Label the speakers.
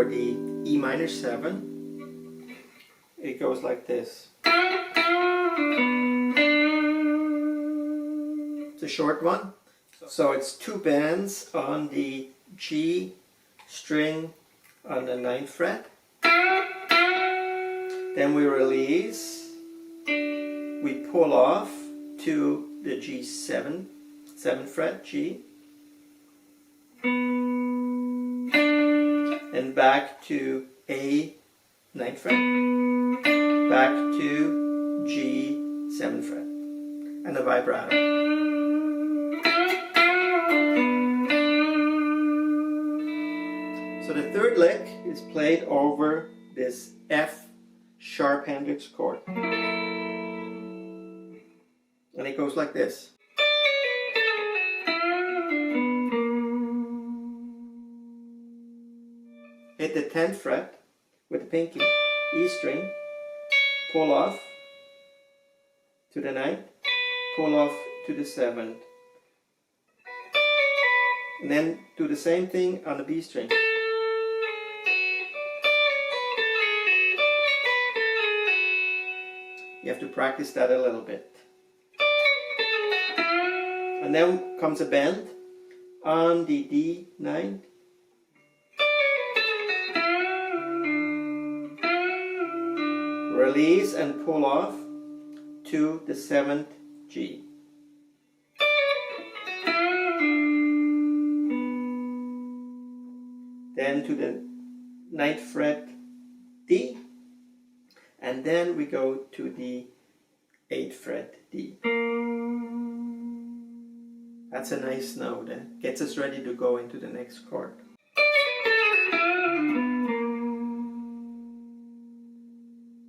Speaker 1: the E minor 7. It goes like this. It's a short one. So it's 2 bends on the G string on the 9th fret. Then we release, we pull off to the G7, 7th fret G, and back to A, 9th fret, back to G, 7th fret, and a vibrato. So the 3rd lick is played over this F sharp Hendrix chord. And it goes like this. Hit the 10th fret with the pinky, E string, pull off to the 9th, pull off to the 7th. And then do the same thing on the B string. You have to practice that a little bit. And then comes a bend on the D9. Release and pull off to the 7th G. Then to the 9th fret D. And then we go to the 8th fret D. That's a nice note. Gets us ready to go into the next chord.